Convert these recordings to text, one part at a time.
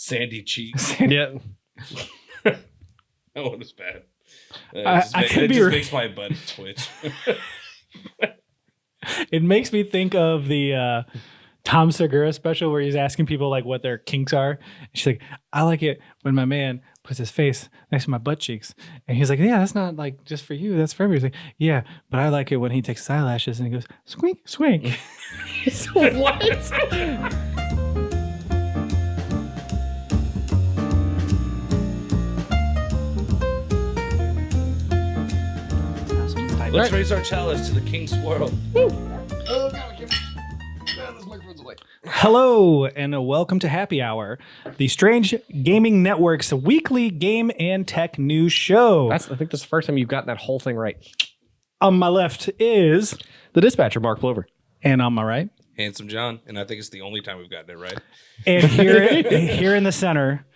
Sandy cheeks. Yeah. That one was bad. It just makes my butt twitch. It makes me think of the Tom Segura special where he's asking people like what their kinks are. And she's like, I like it when my man puts his face next to my butt cheeks. And he's like, yeah, that's not like just for you. That's for everybody. He's like, yeah, but I like it when he takes his eyelashes and he goes, swink, swink. What? Let's raise our chalice to the king's world. Hello and welcome to Happy Hour, the Strange Gaming Network's weekly game and tech news show. I think that's the first time you've gotten that whole thing right. On my left is The dispatcher, Mark Plover. and on my right. Handsome John, and I think it's the only time we've gotten it right. And here in the center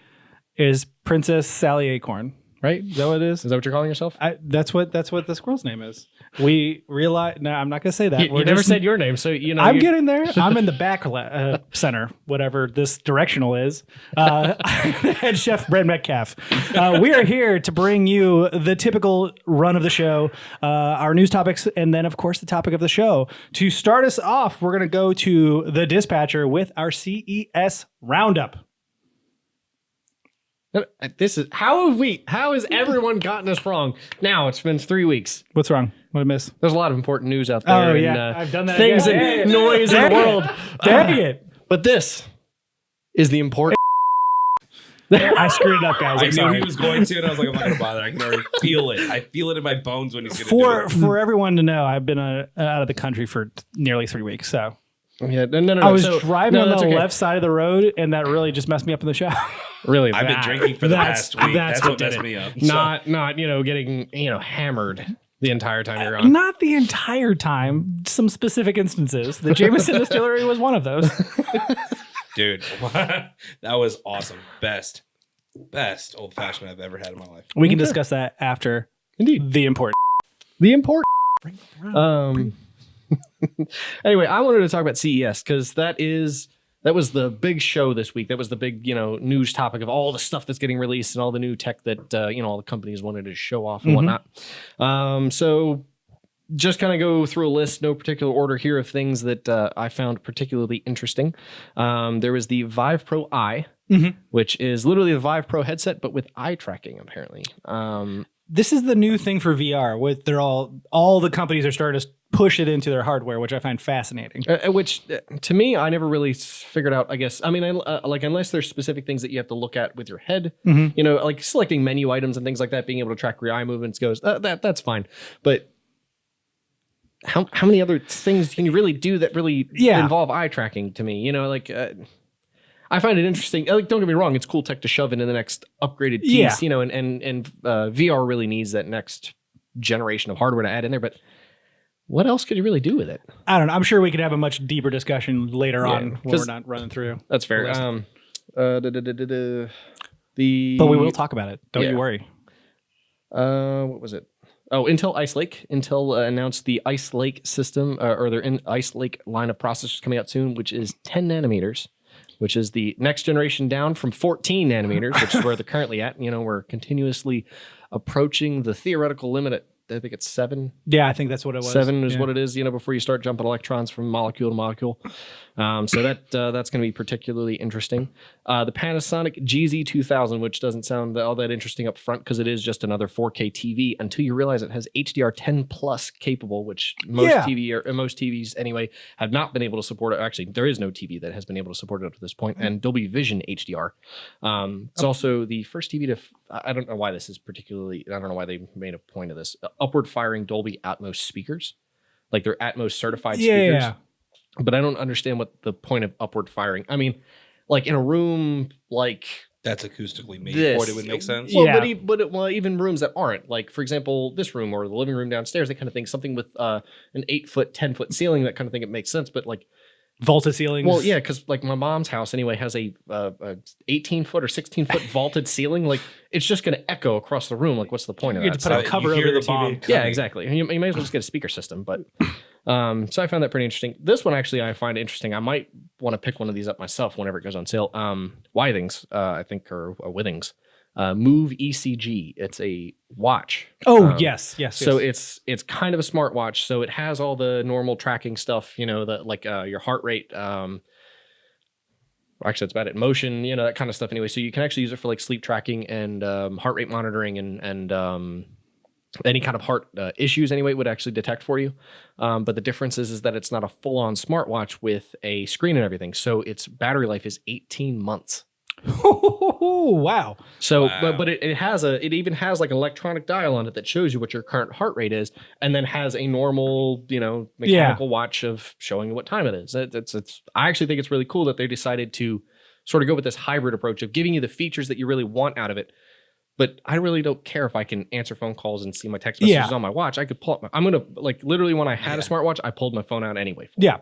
is Princess Sally Acorn. Right? Is that what it is? Is that what you're calling yourself? That's what the squirrel's name is. We realize. No, I'm not going to say that. You never said your name, so you know. I'm getting there. I'm in the back center, whatever this directional is. Head chef Brent Metcalf. We are here to bring you the typical run of the show, our news topics, and then of course the topic of the show. To start us off, we're going to go to the dispatcher with our CES roundup. This is how has everyone gotten this wrong? Now it's been 3 weeks. What's wrong? What did I miss? There's a lot of important news out there. Oh yeah, I've done that. Things again. and noise in the world. Dang it! But this is the important. I screwed it up, guys. I I'm knew sorry. he was going to, and I was like, I'm not going to bother. I can already feel it. I feel it in my bones when he's going to do it. For everyone to know, I've been out of the country for nearly 3 weeks, so. Yeah, no. I was driving on the okay. left side of the road, and that really just messed me up in the show. Really, I've been drinking for the past week. That's what did messed it. me up. not getting hammered the entire time you're on. Not the entire time. Some specific instances. The Jameson Distillery was one of those. Dude, that was awesome. Best old fashioned I've ever had in my life. We can discuss that after Indeed. the important. Anyway, I wanted to talk about CES because that was the big show this week. That was the big news topic of all the stuff that's getting released and all the new tech that all the companies wanted to show off and whatnot. So just kind of go through a list, no particular order here, of things that I found particularly interesting. There was the Vive Pro Eye, which is literally the Vive Pro headset, but with eye tracking, apparently. This is the new thing for VR. With all the companies are starting to push it into their hardware, which I find fascinating. Which to me, I never really figured out. I guess unless there's specific things that you have to look at with your head, like selecting menu items and things like that, being able to track your eye movements that's fine. But how many other things can you really do that really involve eye tracking? To me, I find it interesting. Don't get me wrong; it's cool tech to shove into the next upgraded piece, and VR really needs that next generation of hardware to add in there. But what else could you really do with it? I don't know. I'm sure we could have a much deeper discussion later on when we're not running through. That's fair. But we will talk about it. Don't you worry. What was it? Oh, Intel Ice Lake. Intel announced the Ice Lake system, or their Ice Lake line of processors coming out soon, which is 10 nanometers. Which is the next generation down from 14 nanometers, which is where they're currently at. We're continuously approaching the theoretical limit at, I think it's 7. Yeah, I think that's what it was. 7 is what it is, before you start jumping electrons from molecule to molecule. So that's going to be particularly interesting. The Panasonic GZ2000, which doesn't sound all that interesting up front because it is just another 4K TV until you realize it has HDR10 plus capable, which most TVs anyway have not been able to support it. Actually, there is no TV that has been able to support it up to this point, and Dolby Vision HDR. It's also the first TV to. I don't know why this is particularly. I don't know why they made a point of this. Upward firing Dolby Atmos speakers, like they're Atmos certified speakers. Yeah. But I don't understand what the point of upward firing. I mean, like in a room like that's acoustically made for it, it would make sense. Well, even rooms that aren't, like for example, this room or the living room downstairs, that kind of thing. Something with an 8-foot, 10-foot ceiling, that kind of thing. It makes sense, but like vaulted ceilings. Well, yeah, because like my mom's house anyway has a 18-foot or 16-foot vaulted ceiling. Like it's just going to echo across the room. Like what's the point of that? You have to put a cover over the bomb. Yeah, exactly. You may as well just get a speaker system, but. So I found that pretty interesting. This one actually I find interesting. I might want to pick one of these up myself whenever it goes on sale. Withings, I think, or Withings. Move ECG. It's a watch. Oh, yes. So it's kind of a smartwatch. So it has all the normal tracking stuff, your heart rate. Actually, that's about it. Motion, that kind of stuff. Anyway, so you can actually use it for like sleep tracking and heart rate monitoring and any kind of heart issues. Anyway, it would actually detect for you. But the difference is that it's not a full-on smartwatch with a screen and everything. So its battery life is 18 months. Wow. So, but it even has like an electronic dial on it that shows you what your current heart rate is, and then has a normal, mechanical watch of showing you what time it is. I actually think it's really cool that they decided to sort of go with this hybrid approach of giving you the features that you really want out of it. But I really don't care if I can answer phone calls and see my text messages on my watch. I could pull up I'm going to, like, literally when I had a smartwatch, I pulled my phone out anyway. Yeah.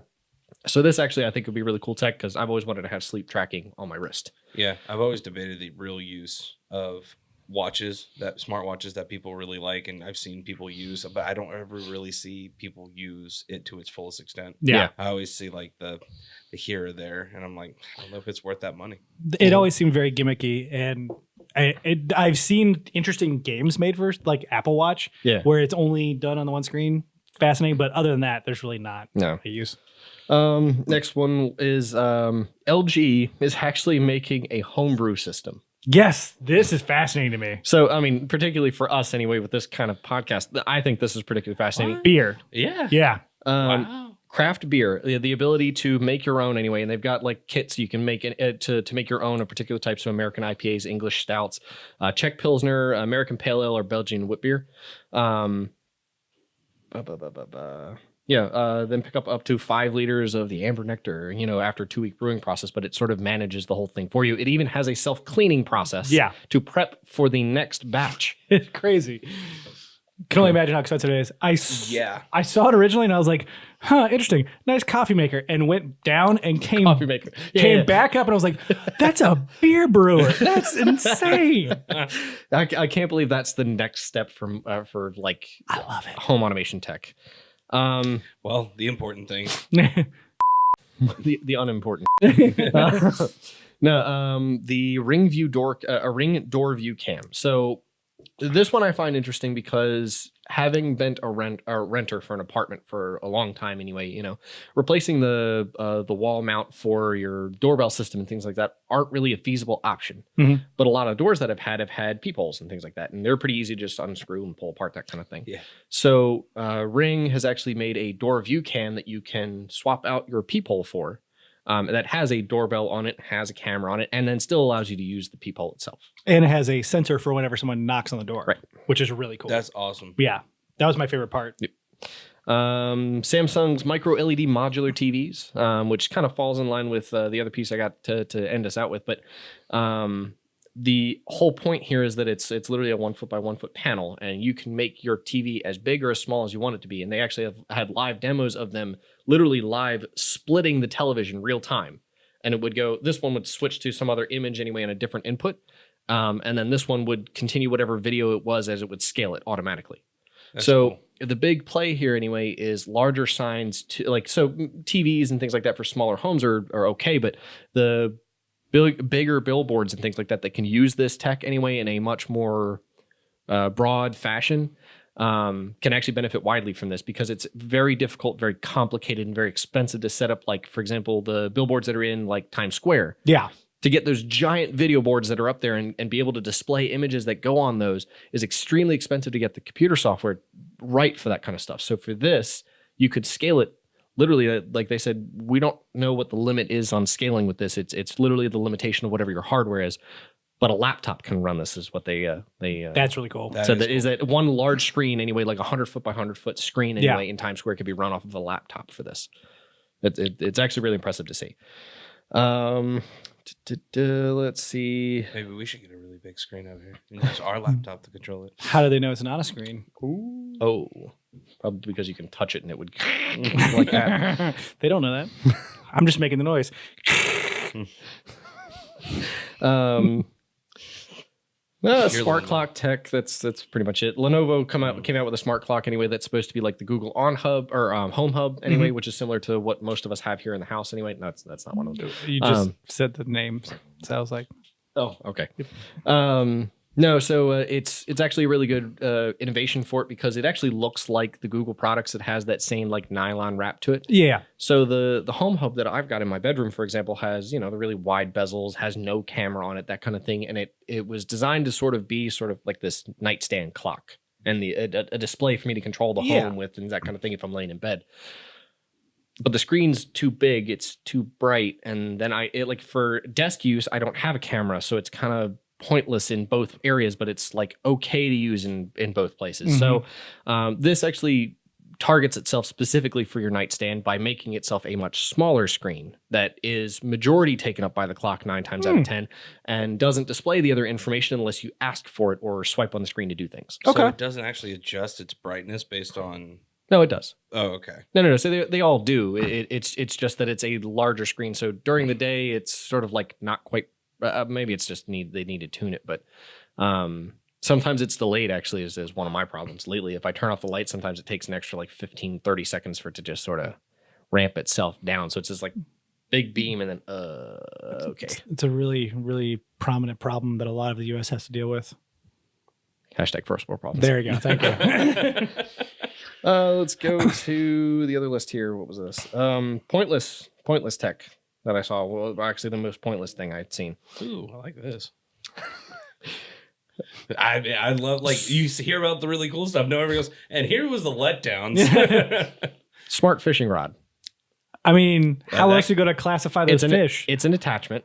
So this actually, I think, would be really cool tech because I've always wanted to have sleep tracking on my wrist. Yeah, I've always debated the real use of smartwatches that people really like, and I've seen people use, but I don't ever really see people use it to its fullest extent. Yeah. I always see like the here or there, and I'm like, I don't know if it's worth that money. It always seemed very gimmicky, and I've seen interesting games made for like Apple Watch, where it's only done on the one screen. Fascinating, but other than that, there's really not a use. Next one is LG is actually making a homebrew system. Yes, this is fascinating to me. So, I mean, particularly for us anyway, with this kind of podcast, I think this is particularly fascinating. Beer. Yeah. Wow. Craft beer, the ability to make your own anyway. And they've got like kits you can make to make your own of particular types of American IPAs, English stouts, Czech Pilsner, American Pale Ale, or Belgian wheat beer. Then pick up to 5 liters of the amber nectar, after a 2-week brewing process, but it sort of manages the whole thing for you. It even has a self-cleaning process to prep for the next batch. It's crazy. Can only imagine how expensive it is. I saw it originally and I was like, interesting. Nice coffee maker. And went down and came back up and I was like, that's a beer brewer. That's insane. I can't believe that's the next step for like I love it. Home automation tech. Well, the important thing. the unimportant. The Ring door view cam. So this one I find interesting because having been a renter for an apartment for a long time anyway, replacing the wall mount for your doorbell system and things like that aren't really a feasible option. Mm-hmm. But a lot of doors that I've had peepholes and things like that, and they're pretty easy to just unscrew and pull apart, that kind of thing. Yeah. So Ring has actually made a door view cam that you can swap out your peephole for. That has a doorbell on it, has a camera on it, and then still allows you to use the peephole itself. And it has a sensor for whenever someone knocks on the door, right? Which is really cool. That's awesome. Yeah, that was my favorite part. Yep. Samsung's micro LED modular TVs, which kind of falls in line with the other piece I got to end us out with. But the whole point here is that it's literally a 1 foot by 1 foot panel, and you can make your TV as big or as small as you want it to be. And they actually have had live demos of them literally live splitting the television real time. And it would go, this one would switch to some other image anyway in a different input. And then this one would continue whatever video it was as it would scale it automatically. That's cool. The big play here anyway is larger signs to so TVs and things like that for smaller homes are okay, but the bigger billboards and things like that can use this tech anyway in a much more broad fashion can actually benefit widely from this because it's very difficult, very complicated, and very expensive to set up. Like, for example, the billboards that are in like Times Square. Yeah. To get those giant video boards that are up there and be able to display images that go on those is extremely expensive to get the computer software right for that kind of stuff. So for this, you could scale it literally, like they said, we don't know what the limit is on scaling with this. It's literally the limitation of whatever your hardware is. But a laptop can run this, is what they that's really cool. So that is that one large screen anyway, like 100 foot by 100 foot screen anyway in Times Square could be run off of a laptop for this. It's actually really impressive to see. Let's see. Maybe we should get a really big screen over here and use our laptop to control it. How do they know it's not a screen? Ooh. Oh, probably because you can touch it and it would like that. They don't know that. I'm just making the noise. No, smart clock tech. That's pretty much it. Lenovo came out with a smart clock anyway. That's supposed to be like the Google On Hub or Home Hub anyway, which is similar to what most of us have here in the house anyway. No, that's not one of them. You just said the name. Sounds like. Oh, okay. No, so it's actually a really good innovation for it because it actually looks like the Google products. It has that same like nylon wrap to it. Yeah. So the Home Hub that I've got in my bedroom, for example, has the really wide bezels, has no camera on it, that kind of thing, and it was designed to sort of be sort of like this nightstand clock and a display for me to control the home with and that kind of thing if I'm laying in bed. But the screen's too big, it's too bright, and then like for desk use, I don't have a camera, so it's kind of pointless in both areas, but it's like okay to use in both places. So this actually targets itself specifically for your nightstand by making itself a much smaller screen that is majority taken up by the clock 9 times out of 10 and doesn't display the other information unless you ask for it or swipe on the screen to do things. So it doesn't actually adjust its brightness based on... No, it does. Oh, okay. No. So they all do. It's just that it's a larger screen. So during the day, it's sort of like not quite. Maybe it's just they need to tune it, but sometimes it's delayed. Actually, is one of my problems lately. If I turn off the light, sometimes it takes an extra like 15, 30 seconds for it to just sort of ramp itself down. So it's just like big beam and then okay. It's a really, really prominent problem that a lot of the U.S. has to deal with. Hashtag first world problems. There you go. Thank you. Let's go to the other list here. What was this? Pointless tech that I saw. Well, actually, the most pointless thing I'd seen. Ooh, I like this. I love, like, you hear about the really cool stuff. No, everybody goes, and here was the letdowns. Smart fishing rod. I mean, how else are you going to classify those fish? It's an attachment,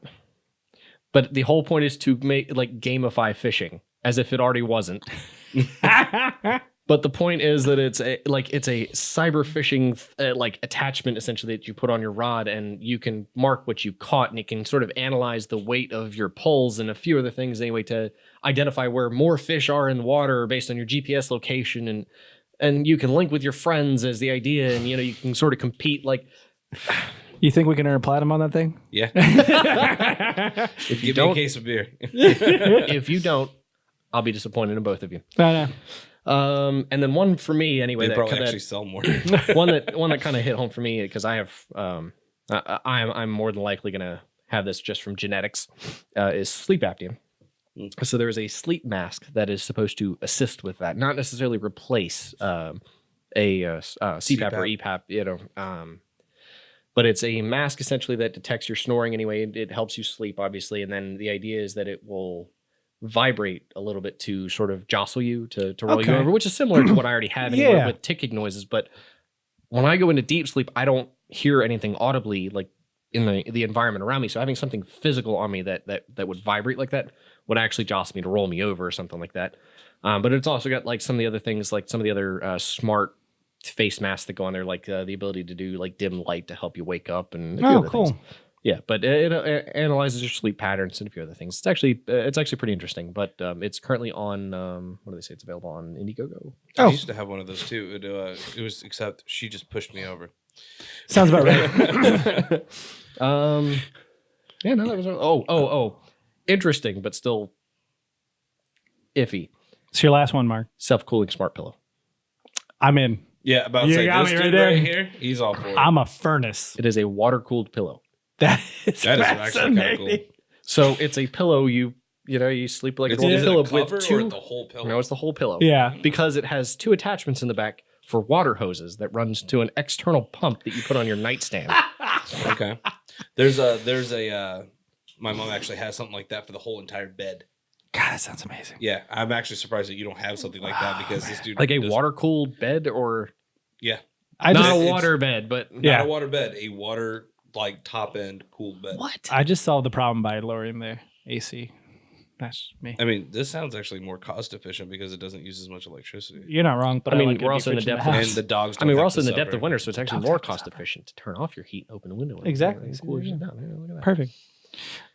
but the whole point is to make like gamify fishing as if it already wasn't. But the point is that it's a cyber fishing like attachment essentially that you put on your rod, and you can mark what you caught, and it can sort of analyze the weight of your pulls and a few other things anyway to identify where more fish are in the water based on your GPS location, and you can link with your friends as the idea, and you can sort of compete like. You think we can earn platinum on that thing? Yeah. If you don't, me a case of beer. If you don't, I'll be disappointed in both of you. No. And then one for me anyway. They probably actually sell more. one that kind of hit home for me because I have I'm more than likely going to have this just from genetics is sleep apnea. So there is a sleep mask that is supposed to assist with that, not necessarily replace a CPAP or EPAP. But it's a mask essentially that detects your snoring anyway. It helps you sleep, obviously, and then the idea is that it will vibrate a little bit to sort of jostle you to roll you over, which is similar to what I already have anyway with ticking noises. But when I go into deep sleep, I don't hear anything audibly like in the environment around me. So having something physical on me that would vibrate like that would actually jostle me to roll me over or something like that. But it's also got like some of the other things, like some of the other smart face masks that go on there, like the ability to do like dim light to help you wake up and a few other things. Yeah, but it analyzes your sleep patterns and a few other things. It's actually pretty interesting, but it's currently on what do they say? It's available on Indiegogo. I used to have one of those too. It was except she just pushed me over. Sounds about right. Yeah, no, that was interesting, but still iffy. It's your last one, Mark. Self-cooling smart pillow. I'm in. Yeah, about to say this dude right here. He's all for it. I'm a furnace. It is a water-cooled pillow. That is actually kind of cool. So it's a pillow. You sleep like a normal pillow with two. Or the whole pillow? No, it's the whole pillow. Yeah, because it has two attachments in the back for water hoses that runs to an external pump that you put on your nightstand. Okay. There's a my mom actually has something like that for the whole entire bed. God, that sounds amazing. Yeah, I'm actually surprised that you don't have something like that because this dude like a water cooled bed or not a water bed, but not a water bed, a water like top end cooled bed. What? I just solved the problem by lowering the AC. That's me. I mean, this sounds actually more cost efficient because it doesn't use as much electricity. You're not wrong, but I mean, we're also in the depth of and the dogs. we're also in the depth of winter, so it's actually more cost efficient to turn off your heat, open a window. Exactly. Cooler you down. Look at that. Perfect.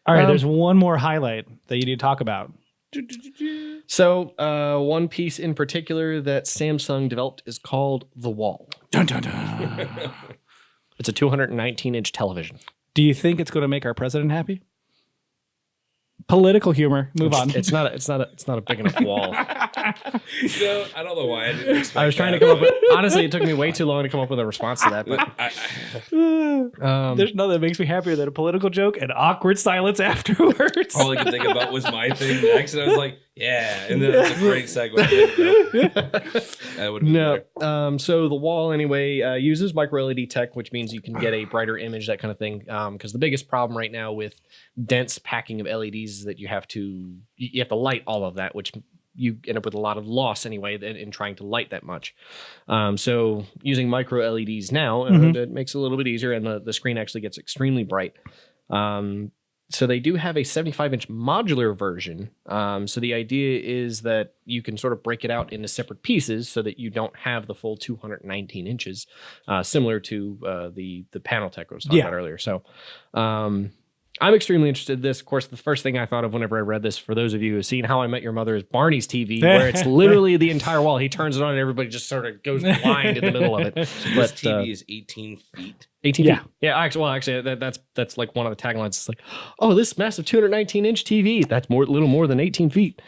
All right, there's one more highlight that you need to talk about. So, one piece in particular that Samsung developed is called the Wall. Dun, dun, dun. It's a 219-inch television. Do you think it's going to make our president happy? Political humor. Move on. It's not a big enough wall. I don't know why I didn't expect I was trying to come up with. Honestly, it took me way too long to come up with a response to that. But There's nothing that makes me happier than a political joke and awkward silence afterwards. all I could think about was my thing next, and I was like, yeah, and then that's a great segue. That would no. So the wall anyway uses micro LED tech, which means you can get a brighter image, that kind of thing. Because the biggest problem right now with dense packing of LEDs is that you have to light all of that, which you end up with a lot of loss anyway in trying to light that much. So using micro LEDs now, it makes it a little bit easier, and the screen actually gets extremely bright. So they do have a 75-inch modular version. So the idea is that you can sort of break it out into separate pieces so that you don't have the full 219 inches, similar to the panel tech I was talking about earlier. So I'm extremely interested in this. Of course, the first thing I thought of whenever I read this, for those of you who have seen How I Met Your Mother, is Barney's TV, where it's literally the entire wall. He turns it on and everybody just sort of goes blind in the middle of it. This TV is 18 feet. 18 feet. Yeah, actually, that's like one of the taglines. It's like, oh, this massive 219-inch TV. That's a little more than 18 feet.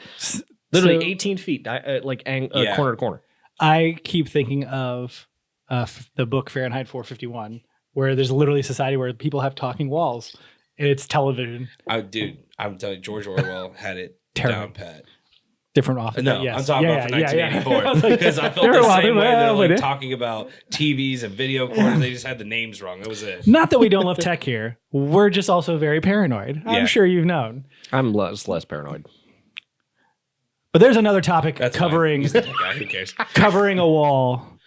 Literally 18 feet, corner to corner. I keep thinking of the book Fahrenheit 451, where there's literally a society where people have talking walls. It's television. Dude, I'm telling you, George Orwell had it down pat. Different office. No, yes. I'm talking about for 1984 because I felt the same way. They're like talking about TVs and video cords. They just had the names wrong. That was it. Not that we don't love tech here. We're just also very paranoid. I'm sure you've known. I'm less paranoid. But there's another topic covering. He's the tech guy. Who cares? Covering a wall.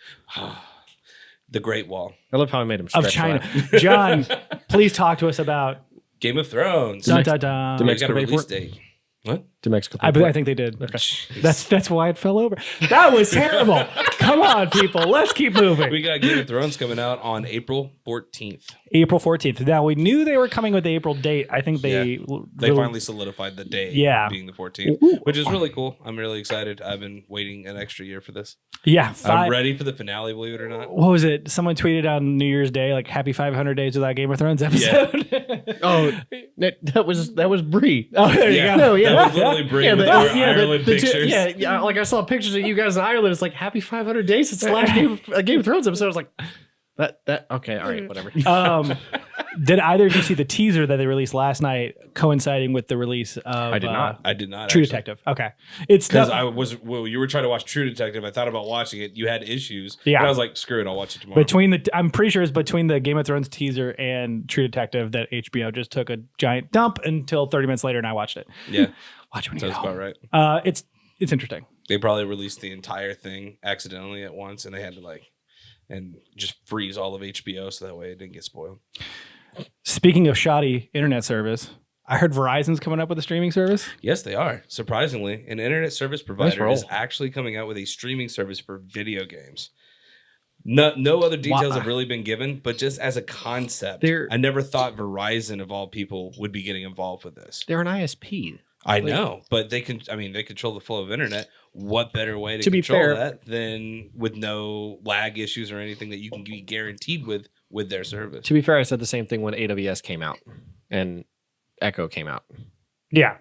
The Great Wall. I love how I made him stretch of China. John, please talk to us about Game of Thrones. Dun, dun, dun. Did Mexico got a pay release for it? date. What? Did Mexico I think they did. Okay. That's why it fell over. That was terrible. Come on, people. Let's keep moving. We got Game of Thrones coming out on April 14th. April 14th. Now, we knew they were coming with the April date. I think they finally solidified the day being the 14th, which is really cool. I'm really excited. I've been waiting an extra year for this. Yeah. I'm ready for the finale, believe it or not. What was it? Someone tweeted on New Year's Day, like, happy 500 days without Game of Thrones episode. Yeah. Oh, that was Brie. Oh, there you go. No, yeah. That was literally Brie with Ireland pictures. Yeah, like I saw pictures of you guys in Ireland. It's like happy 500 days since the last Game of Thrones episode. I was like, that okay, all right, whatever. Did either of you see the teaser that they released last night, coinciding with the release of? I did not. I did not. True Detective. Okay, it's because you were trying to watch True Detective. I thought about watching it. You had issues. Yeah. But I was like, screw it. I'll watch it tomorrow. I'm pretty sure it's between the Game of Thrones teaser and True Detective that HBO just took a giant dump until 30 minutes later, and I watched it. Yeah, watch it when you sounds get home. about right. It's interesting. They probably released the entire thing accidentally at once, and they had to and just freeze all of HBO so that way it didn't get spoiled. Speaking of shoddy internet service, I heard Verizon's coming up with a streaming service. Yes, they are. Surprisingly, an internet service provider is actually coming out with a streaming service for video games. No other details have really been given, but just as a concept, I never thought Verizon, of all people, would be getting involved with this. They're an ISP. I know, but they control the flow of internet. What better way to control that than with no lag issues or anything that you can be guaranteed with their service? To be fair, I said the same thing when AWS came out and Echo came out. Yeah.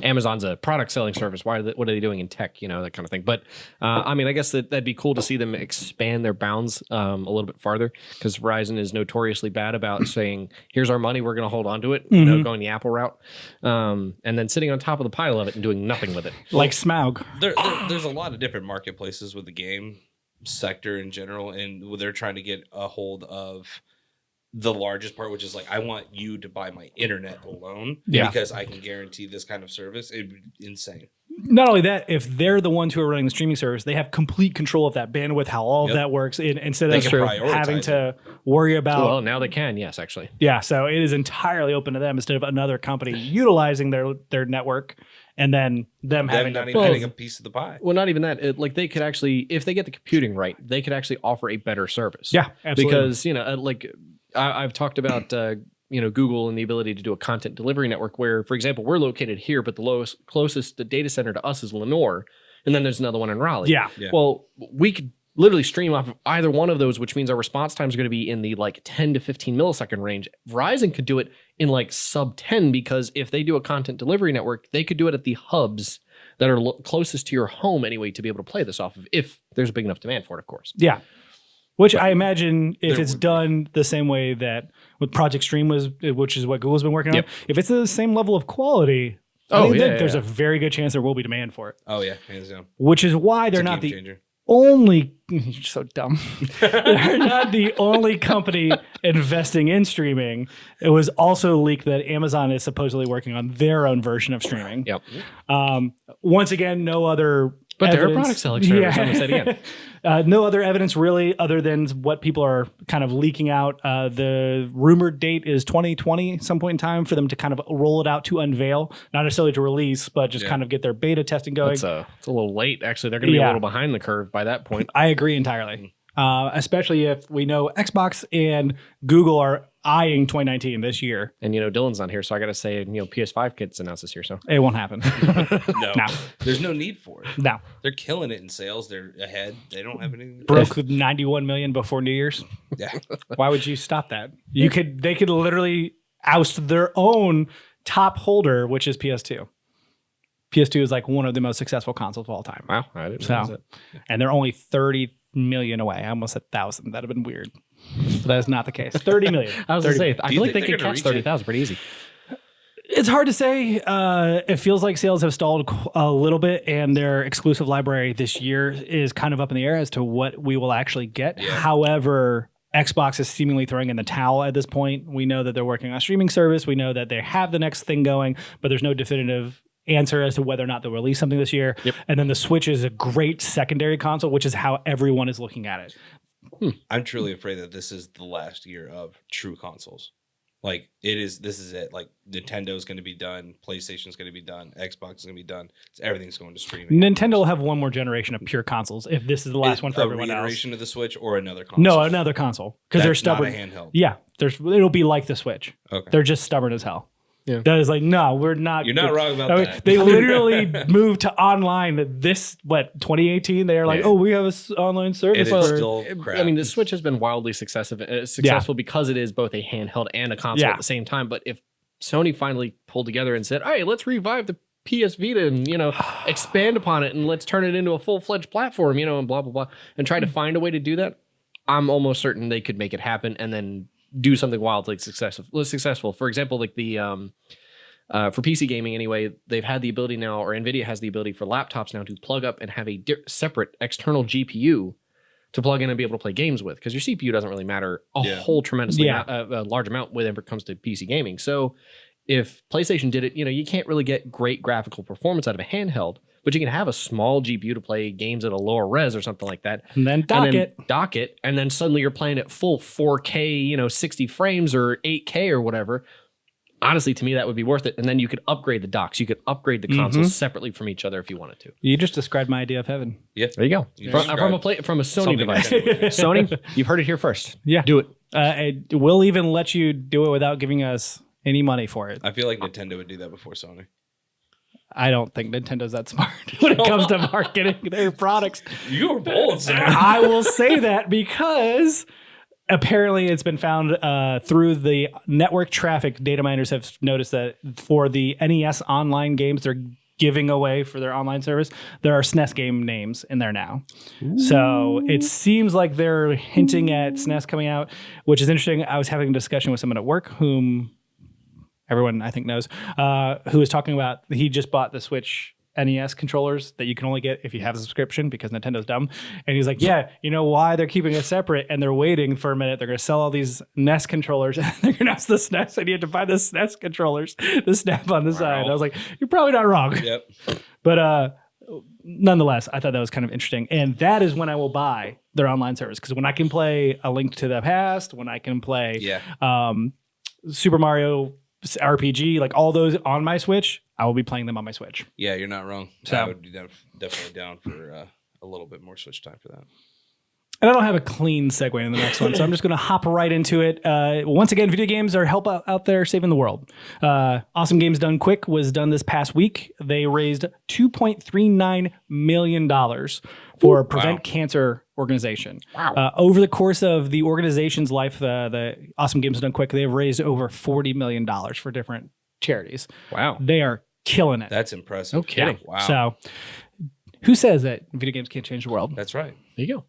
Amazon's a product selling service. What are they doing in tech? That kind of thing. But I guess that'd be cool to see them expand their bounds a little bit farther, because Verizon is notoriously bad about saying, here's our money, we're going to hold on to it, going the Apple route, and then sitting on top of the pile of it and doing nothing with it. Like Smaug. There's a lot of different marketplaces with the game sector in general, and they're trying to get a hold of the largest part, which is I want you to buy my internet alone because I can guarantee this kind of service. It'd be insane. Not only that, if they're the ones who are running the streaming service, they have complete control of that bandwidth, how all of that works, instead of having to worry about. Well, now they can, yes, actually. Yeah, so it is entirely open to them instead of another company utilizing their network and then them having getting a piece of the pie. Well, not even that. They could actually, if they get the computing right, they could actually offer a better service. Yeah, absolutely. Because I've talked about Google and the ability to do a content delivery network where, for example, we're located here, but the closest data center to us is Lenore, and then there's another one in Raleigh. Yeah. Well, we could literally stream off of either one of those, which means our response times are going to be in the like 10 to 15 millisecond range. Verizon could do it in like sub 10 because if they do a content delivery network, they could do it at the hubs that are closest to your home anyway to be able to play this off of, if there's a big enough demand for it, of course. Yeah. Which I imagine if it's done the same way that with Project Stream was, which is what Google's been working on, if it's the same level of quality, there's a very good chance there will be demand for it. Oh yeah, hands down. Which is why they're not the only, you're so dumb. They're not the only company investing in streaming. It was also leaked that Amazon is supposedly working on their own version of streaming. Yep. Once again, no other But evidence. they're a product selling service. I'm going to say it again. No other evidence really other than what people are kind of leaking out. The rumored date is 2020, some point in time, for them to kind of roll it out to unveil, not necessarily to release, but just kind of get their beta testing going. It's a little late, actually. They're going to be a little behind the curve by that point. I agree entirely. Especially if we know Xbox and Google are eyeing 2019 this year. And, Dylan's not here, so I got to say, PS5 gets announced this year, so. It won't happen. No. There's no need for it. No. They're killing it in sales. They're ahead. They don't have anything. Broke with 91 million before New Year's. Yeah. Why would you stop that? They could literally oust their own top holder, which is PS2. PS2 is like one of the most successful consoles of all time. Wow. I didn't know that. And they're only 30 million away. I almost said 1,000. That'd have been weird. But that is not the case. 30 million. I was going to say, I feel like they they're could catch reach 30,000 pretty easy. It's hard to say. It feels like sales have stalled a little bit, and their exclusive library this year is kind of up in the air as to what we will actually get. Yeah. However, Xbox is seemingly throwing in the towel at this point. We know that they're working on a streaming service. We know that they have the next thing going, but there's no definitive answer as to whether or not they'll release something this year. Yep. And then the Switch is a great secondary console, which is how everyone is looking at it. I'm truly afraid that this is the last year of true consoles. Like this is it. Like Nintendo's going to be done. PlayStation's going to be done. Xbox is going to be done. Everything's going to streaming. Nintendo will have one more generation of pure consoles if this is the last one for everyone else. A reiteration of the Switch or another console? No, another console. Because they're stubborn. Not a handheld. Yeah. It'll be like the Switch. Okay. They're just stubborn as hell. Yeah. That is like, no, we're not. You're not wrong about that. They literally moved to online 2018? They're like, we have an online service. It is still crap. I mean, the Switch has been wildly successful because it is both a handheld and a console at the same time. But if Sony finally pulled together and said, all right, let's revive the PS Vita and, expand upon it and let's turn it into a full-fledged platform, and blah, blah, blah, and try to find a way to do that, I'm almost certain they could make it happen and then do something wildly successful. For example, like the for PC gaming anyway, they've had the ability now, or NVIDIA has the ability for laptops now to plug up and have a separate external GPU to plug in and be able to play games with, because your CPU doesn't really matter a whole tremendously a large amount whenever it comes to PC gaming. So if PlayStation did it, you can't really get great graphical performance out of a handheld, but you can have a small GPU to play games at a lower res or something like that. And then dock it. And then suddenly you're playing at full 4K, 60 frames or 8K or whatever. Honestly, to me, that would be worth it. And then you could upgrade the docks. You could upgrade the consoles separately from each other if you wanted to. You just described my idea of heaven. Yeah. There you go. From a Sony device. Sony, you've heard it here first. Yeah. Do it. We'll even let you do it without giving us any money for it. I feel like Nintendo would do that before Sony. I don't think Nintendo's that smart when it comes to marketing their products. You're bold, sir. I will say that because apparently it's been found through the network traffic. Data miners have noticed that for the NES online games they're giving away for their online service, there are SNES game names in there now. Ooh. So it seems like they're hinting at SNES coming out, which is interesting. I was having a discussion with someone at work whom everyone I think knows, who was talking about he just bought the Switch NES controllers that you can only get if you have a subscription because Nintendo's dumb. And he's like, yeah, you know why they're keeping it separate and they're waiting for a minute. They're going to sell all these NES controllers and they're going to ask the SNES and you have to buy the SNES controllers, the snap on the side. I was like, you're probably not wrong. Yep. But nonetheless, I thought that was kind of interesting. And that is when I will buy their online service, because when I can play A Link to the Past, when I can play Super Mario RPG, like all those on my Switch, I will be playing them on my Switch. Yeah, you're not wrong. So I would be definitely down for a little bit more Switch time for that. And I don't have a clean segue in the next one, so I'm just going to hop right into it. Once again, video games are help out there saving the world. Awesome Games Done Quick was done this past week. They raised $2.39 million for Prevent Cancer organization. Wow. Over the course of the organization's life, the Awesome Games Done Quick, they've raised over $40 million for different charities. Wow. They are killing it. That's impressive. No kidding. Wow. So who says that video games can't change the world? That's right. There you go.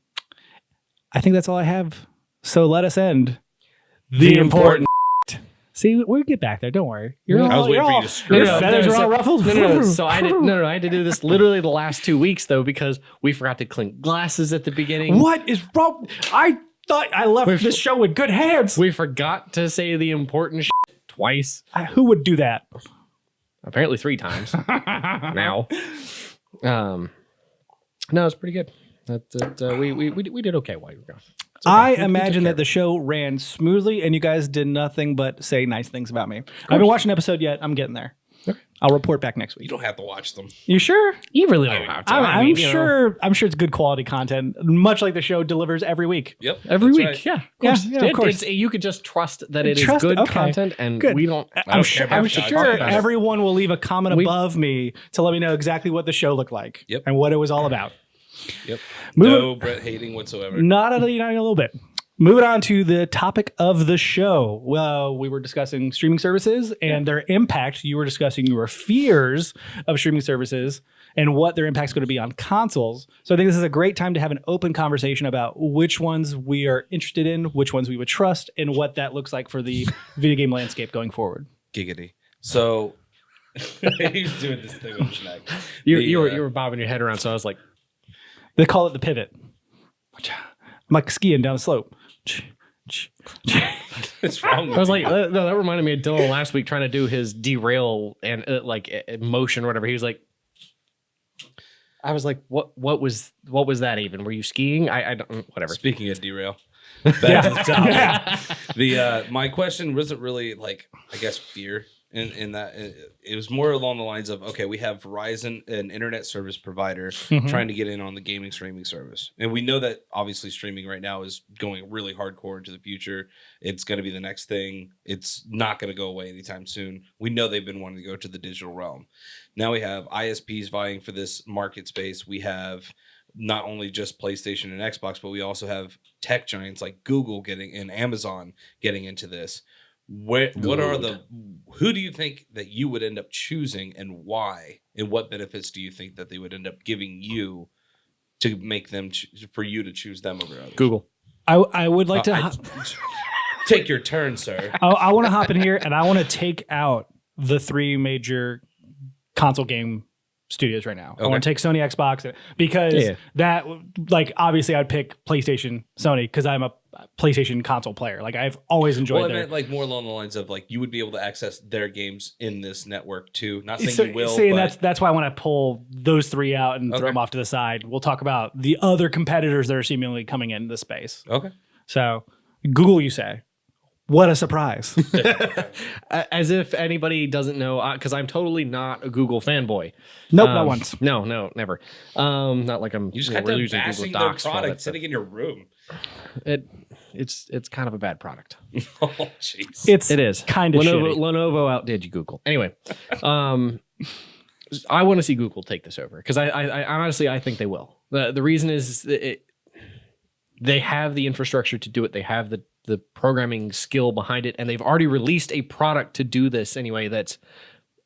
I think that's all I have. So let us end The important. See, we'll get back there. Don't worry. You're I was all, waiting you're for you all, to screw your it up. feathers are all ruffled. No. So I had to do this literally the last 2 weeks though, because we forgot to clink glasses at the beginning. What is wrong? I thought I left this show in good hands. We forgot to say the important twice. Who would do that? Apparently 3 times now. No, it's pretty good. We did okay while you were gone. I imagine that the show ran smoothly and you guys did nothing but say nice things about me. I haven't watched an episode yet. I'm getting there. Okay. I'll report back next You week. don't have to watch them. You sure? You really don't have to. I'm sure. I'm sure it's good quality content, much like the show delivers every week. Yep. Every that's week, right. yeah, of course. Yeah, of course. You could just trust that it is Trust- good okay. content, and Good. we don't. I'm sure about it. everyone will leave a comment above me to let me know exactly what the show looked like Yep. and what it was all about. Yep. Moving- No Brett hating whatsoever. Not a little bit. Moving on to the topic of the show. Well, we were discussing streaming services and their impact. You were discussing your fears of streaming services and what their impact is going to be on consoles. So I think this is a great time to have an open conversation about which ones we are interested in, which ones we would trust, and what that looks like for the video game landscape going forward. Giggity. So he's doing this thing with his neck. You were bobbing your head around, so I was like, They call it the pivot. I'm like skiing down the slope. What's wrong with I was you? like, no, that reminded me of Dylan last week trying to do his derail and motion or whatever. He was like, I was like, what was that even? Were you skiing? I don't, whatever. Speaking of derail, back to the topic. The my question wasn't really like, I guess, fear in that it was more along the lines of, okay, we have Verizon, an internet service provider, trying to get in on the gaming streaming service, and we know that obviously streaming right now is going really hardcore into the future. It's going to be the next thing. It's not going to go away anytime soon. We know they've been wanting to go to the digital realm. Now we have ISPs vying for this market space. We have not only just PlayStation and Xbox, but we also have tech giants like Google and Amazon getting into this. Who do you think that you would end up choosing and why? And what benefits do you think that they would end up giving you to make them for you to choose them over others? Google. I would like to take your turn, sir. I want to hop in here and I want to take out the 3 major console game studios right now. I want to take Sony, Xbox, because that, like, obviously I'd pick PlayStation, Sony, because I'm a PlayStation console player. Like, I've always enjoyed Well, I meant like more along the lines of like you would be able to access their games in this network too. Not saying you will, but that's why I want to pull those 3 out and throw them off to the side. We'll talk about the other competitors that are seemingly coming into the space. Okay. So, Google, you say. What a surprise. As if anybody doesn't know, because I'm totally not a Google fanboy. Nope, not once. No, never. Not like I'm You just got done using bashing Google their Docs for all product that stuff. sitting in your room. It's kind of a bad product. Oh, jeez. It is kind of shitty. Lenovo outdid you, Google. Anyway, I want to see Google take this over because I honestly I think they will. The reason is they have the infrastructure to do it. They have the programming skill behind it, and they've already released a product to do this anyway that's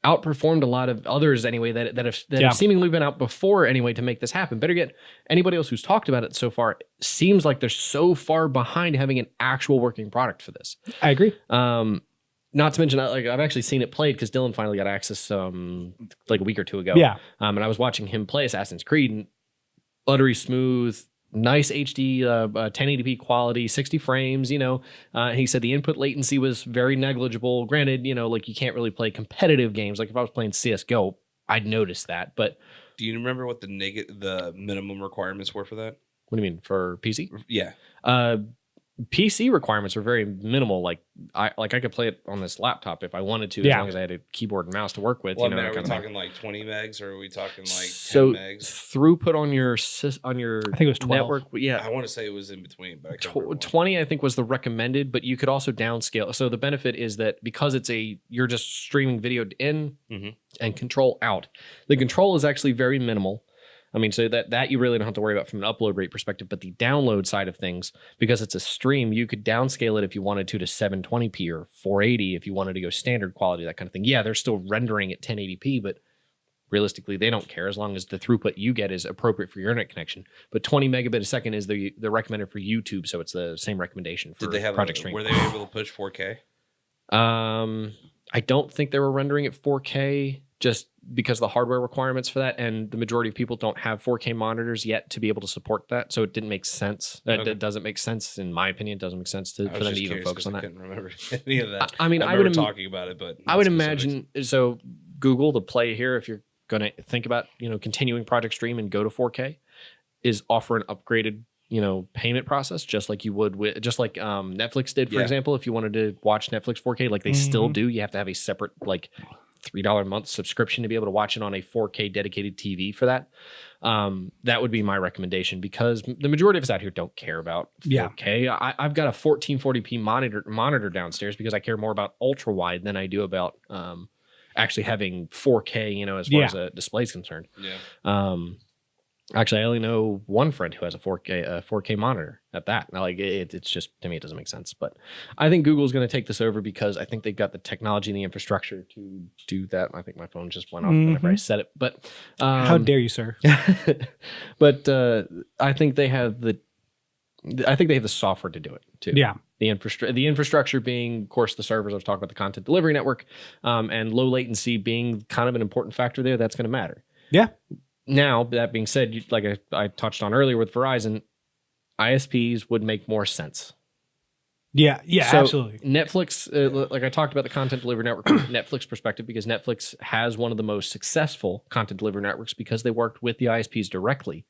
outperformed a lot of others anyway that have seemingly been out before anyway to make this happen. Better yet, anybody else who's talked about it so far seems like they're so far behind having an actual working product for this. I agree. Not to mention, like, I've actually seen it played because Dylan finally got access like a week or 2 ago. Yeah. And I was watching him play Assassin's Creed, and buttery smooth, nice HD, 1080p quality, 60 frames, he said the input latency was very negligible. Granted, like you can't really play competitive games. Like if I was playing CSGO, I'd notice that. But do you remember what the minimum requirements were for that? What do you mean for PC? Yeah. PC requirements were very minimal. Like I could play it on this laptop if I wanted to, as long as I had a keyboard and mouse to work with. Well, are we talking like 20 megs, or are we talking like 10 megs? Throughput on your I think it was 12. network. Yeah, I want to say it was in between, but I can't remember 20 I think was the recommended, but you could also downscale. So the benefit is that because you're just streaming video in and control out. The control is actually very minimal. I mean, so that you really don't have to worry about from an upload rate perspective, but the download side of things, because it's a stream, you could downscale it if you wanted to 720p or 480 if you wanted to go standard quality, that kind of thing. Yeah, they're still rendering at 1080p, but realistically, they don't care as long as the throughput you get is appropriate for your internet connection. But 20 megabit a second is the recommended for YouTube, so it's the same recommendation for Project Stream. Were they able to push 4K? I don't think they were rendering at 4K just because of the hardware requirements for that, and the majority of people don't have 4K monitors yet to be able to support that, so it didn't make sense. It doesn't make sense, in my opinion. It doesn't make sense for them to even focus on that. I couldn't remember any of that. I mean, I remember talking about it, but I would imagine, so Google, the play here, if you're going to think about, continuing Project Stream and go to 4K, is offer an upgraded, payment process, just like you would with, just like Netflix did, for example. If you wanted to watch Netflix 4K, like they still do, you have to have a separate like $3 a month subscription to be able to watch it on a 4K dedicated TV for that. That would be my recommendation, because the majority of us out here don't care about 4K. I've got a 1440p monitor downstairs because I care more about ultra wide than I do about actually having 4K, as far as a display is concerned. Actually, I only know one friend who has a 4K monitor at that. Now, like it's just, to me, it doesn't make sense. But I think Google's going to take this over because I think they've got the technology and the infrastructure to do that. I think my phone just went off whenever I said it. But how dare you, sir? But I think they have the software to do it too. Yeah. The infrastructure being, of course, the servers. I was talking about the content delivery network, and low latency being kind of an important factor there. That's going to matter. Yeah. Now, that being said, like I touched on earlier with Verizon, ISPs would make more sense. Yeah, so absolutely. Netflix, like I talked about the content delivery network from Netflix perspective, because Netflix has one of the most successful content delivery networks because they worked with the ISPs directly,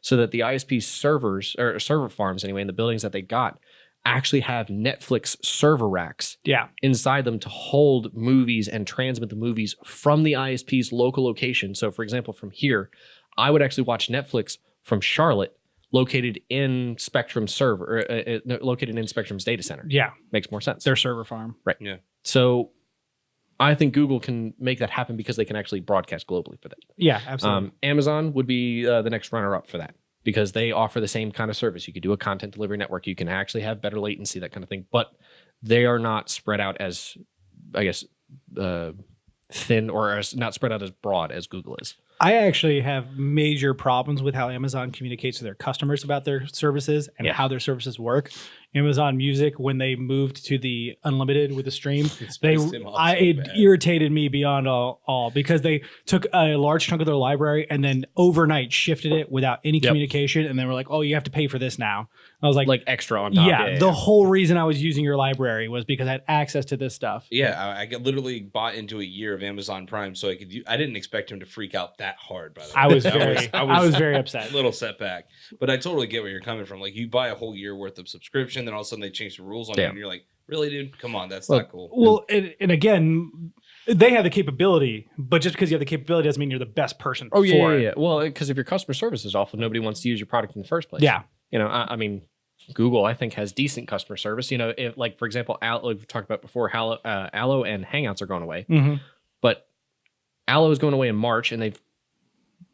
so that the ISP servers, or server farms anyway, in the buildings that they got, actually have Netflix server racks inside them to hold movies and transmit the movies from the ISP's local location. So, for example, from here, I would actually watch Netflix from Charlotte, located in Spectrum's data center. Yeah. Makes more sense. Their server farm. Right. Yeah. So I think Google can make that happen because they can actually broadcast globally for that. Yeah, absolutely. Amazon would be the next runner-up for that, because they offer the same kind of service. You could do a content delivery network. You can actually have better latency, that kind of thing. But they are not spread out as, I guess, thin, or not spread out as broad as Google is. I actually have major problems with how Amazon communicates to their customers about their services and how their services work. Amazon Music, when they moved to the unlimited with the stream, it irritated me beyond all, because they took a large chunk of their library and then overnight shifted it without any communication, and then were like, "Oh, you have to pay for this now." I was like extra on top. Yeah, the whole reason I was using your library was because I had access to this stuff. Yeah, I literally bought into a year of Amazon Prime, so I didn't expect him to freak out that hard. By the way, I was very upset. Little setback, but I totally get where you're coming from. Like, you buy a whole year worth of subscription, then all of a sudden they change the rules on you, and you're like, "Really, dude? Come on, that's not cool." Well, and again, they have the capability, but just because you have the capability doesn't mean you're the best person. For it. Well, because if your customer service is awful, nobody wants to use your product in the first place. Yeah. I mean, Google, I think, has decent customer service. If, like, for example, we've talked about before, Allo and Hangouts are going away, but Allo is going away in March, and they've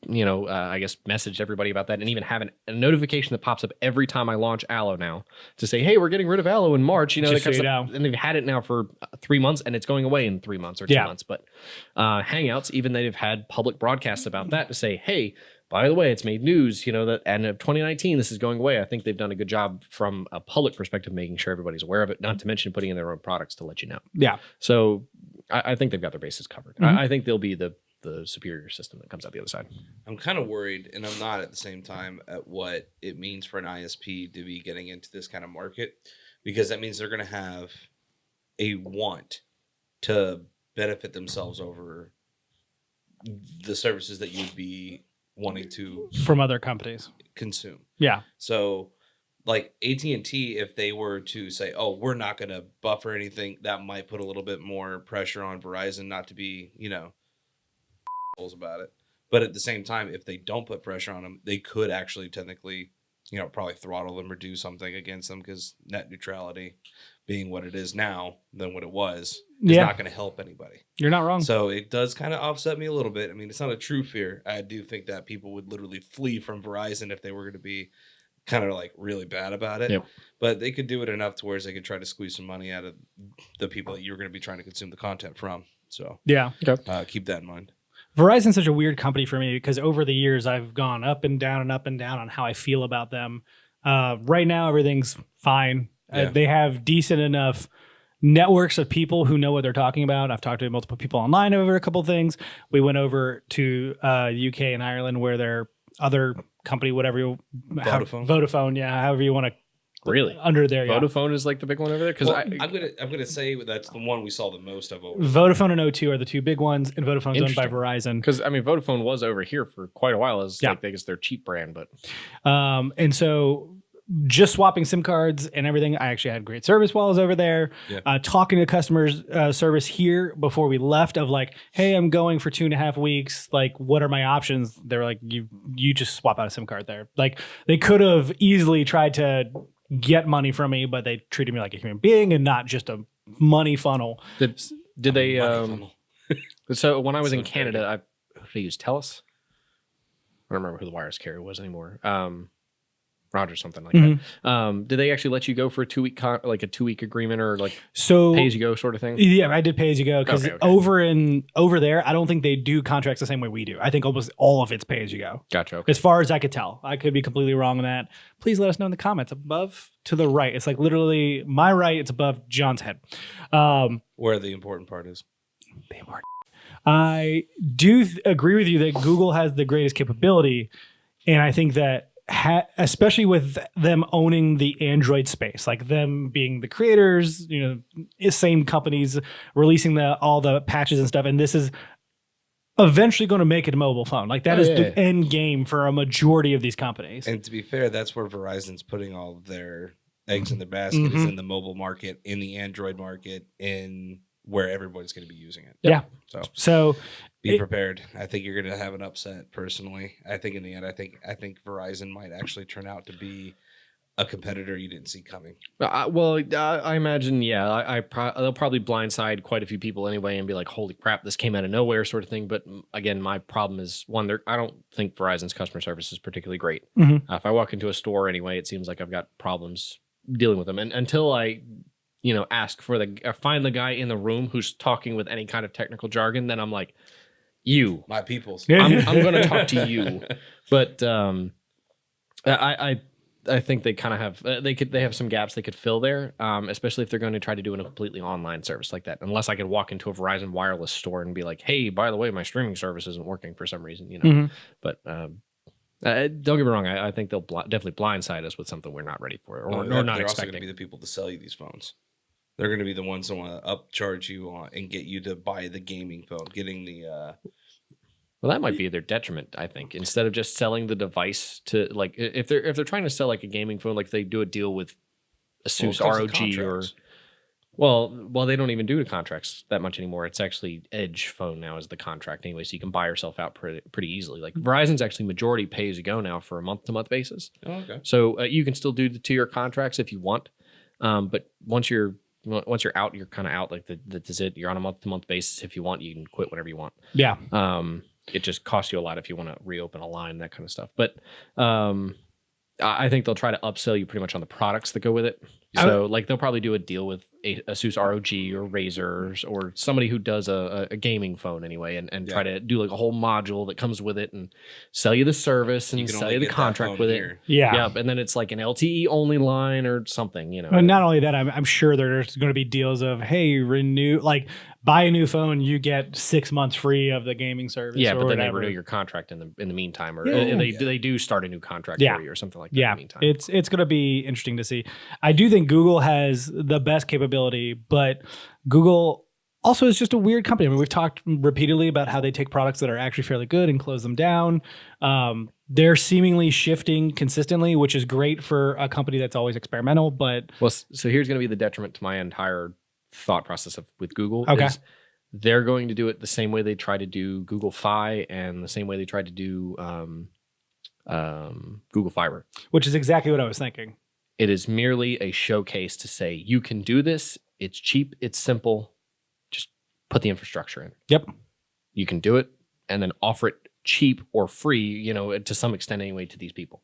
I guess messaged everybody about that, and even have a notification that pops up every time I launch Allo now to say, "Hey, we're getting rid of Allo in March." And they've had it now for 3 months, and it's going away in 3 months or 2 months. But Hangouts, even they've had public broadcasts about that to say, "Hey, by the way, it's made news, that end of 2019, this is going away." I think they've done a good job from a public perspective, making sure everybody's aware of it, not to mention putting in their own products to let you know. Yeah. So I think they've got their bases covered. I think they'll be the superior system that comes out the other side. I'm kind of worried, and I'm not at the same time, at what it means for an ISP to be getting into this kind of market, because that means they're going to have a want to benefit themselves over the services that you'd be wanting to from other companies consume. Yeah. So, like AT&T, if they were to say, "Oh, we're not going to buffer anything," that might put a little bit more pressure on Verizon not to be, about it. But at the same time, if they don't put pressure on them, they could actually technically probably throttle them or do something against them, because net neutrality being what it is now than what it was is not going to help anybody. You're not wrong. So it does kind of offset me a little bit. I mean, it's not a true fear. I do think that people would literally flee from Verizon if they were going to be kind of like really bad about it. Yep. But they could do it enough to where they could try to squeeze some money out of the people that you're going to be trying to consume the content from. So keep that in mind. Verizon's such a weird company for me because over the years I've gone up and down on how I feel about them. Right now, everything's fine. Yeah. They have decent enough networks of people who know what they're talking about. I've talked to multiple people online over a couple of things. We went over to UK and Ireland where their other company, Vodafone, however you want to. Really? Under there, Vodafone is like the big one over there? Because I'm gonna say that's the one we saw the most of over. Vodafone and O2 are the two big ones, and Vodafone's owned by Verizon. Because I mean, Vodafone was over here for quite a while as like I guess their cheap brand, but and so just swapping SIM cards and everything, I actually had great service while I was over there. Yeah. Talking to customers service here before we left of like, hey, I'm going for 2.5 weeks. Like, what are my options? They're like, you just swap out a SIM card there. Like, they could have easily tried to get money from me, but they treated me like a human being and not just a money funnel. Did they? So when I was in Canada, who did I use? TELUS? I don't remember who the wireless carrier was anymore. Rogers, something like that. Did they actually let you go for a 2-week agreement or like pay as you go sort of thing? Yeah, I did pay as you go because over there, I don't think they do contracts the same way we do. I think almost all of it's pay as you go. Gotcha. Okay. As far as I could tell, I could be completely wrong on that. Please let us know in the comments above to the right. It's like literally my right. It's above John's head. Where the important part is. The important. I do agree with you that Google has the greatest capability, and I think that. Especially with them owning the Android space, like them being the creators, same companies releasing all the patches and stuff. And this is eventually going to make it a mobile phone. Like that is the end game for a majority of these companies. And to be fair, that's where Verizon's putting all of their eggs in the basket is in the mobile market, in the Android market, in where everybody's going to be using it. Yeah. So be prepared. I think you're going to have an upset personally. I think in the end, I think Verizon might actually turn out to be a competitor you didn't see coming. I imagine, they'll probably blindside quite a few people anyway and be like, holy crap, this came out of nowhere sort of thing. But again, my problem is, one, I don't think Verizon's customer service is particularly great. If I walk into a store anyway, it seems like I've got problems dealing with them. And until I ask for find the guy in the room who's talking with any kind of technical jargon, then I'm like, my peoples. I'm going to talk to you. But I think they kind of have they have some gaps they could fill there, especially if they're going to try to do a completely online service like that. Unless I could walk into a Verizon wireless store and be like, hey, by the way, my streaming service isn't working for some reason, But don't get me wrong, I think they'll definitely blindside us with something we're not ready for or not expecting. They're also going to be the people to sell you these phones. They're going to be the ones that want to upcharge you on and get you to buy the gaming phone, getting the. Well, that might be their detriment, I think. Instead of just selling the device to like, if they're trying to sell like a gaming phone, like they do a deal with Asus ROG or. Well, they don't even do the contracts that much anymore. It's actually Edge phone now is the contract anyway, so you can buy yourself out pretty easily. Like Verizon's actually majority pay as you go now for a month-to-month basis. Oh, okay. So you can still do the 2-year contracts if you want, but once you're out, you're kind of out. Like that's it. You're on a month-to-month basis. If you want, you can quit whenever you want. Yeah. It just costs you a lot if you want to reopen a line, that kind of stuff. But I think they'll try to upsell you pretty much on the products that go with it. So like they'll probably do a deal with Asus ROG or Razer or somebody who does a gaming phone anyway, and try to do like a whole module that comes with it and sell you the service and sell you the contract with it. Yeah. And then it's like an LTE only line or something, And not only that, I'm sure there's going to be deals of, hey, renew, like buy a new phone, you get 6 months free of the gaming service. Yeah, but then whatever. they renew your contract in the meantime, or they do start a new contract for you or something like that. Yeah, in the meantime. It's going to be interesting to see. I do think Google has the best capability, but Google also is just a weird company. I mean, we've talked repeatedly about how they take products that are actually fairly good and close them down. They're seemingly shifting consistently, which is great for a company that's always experimental. But so here's going to be the detriment to my entire thought process with Google. Okay. Is they're going to do it the same way they tried to do Google Fi and the same way they tried to do Google Fiber. Which is exactly what I was thinking. It is merely a showcase to say, you can do this. It's cheap. It's simple. Just put the infrastructure in. Yep. You can do it and then offer it cheap or free, to some extent anyway, to these people.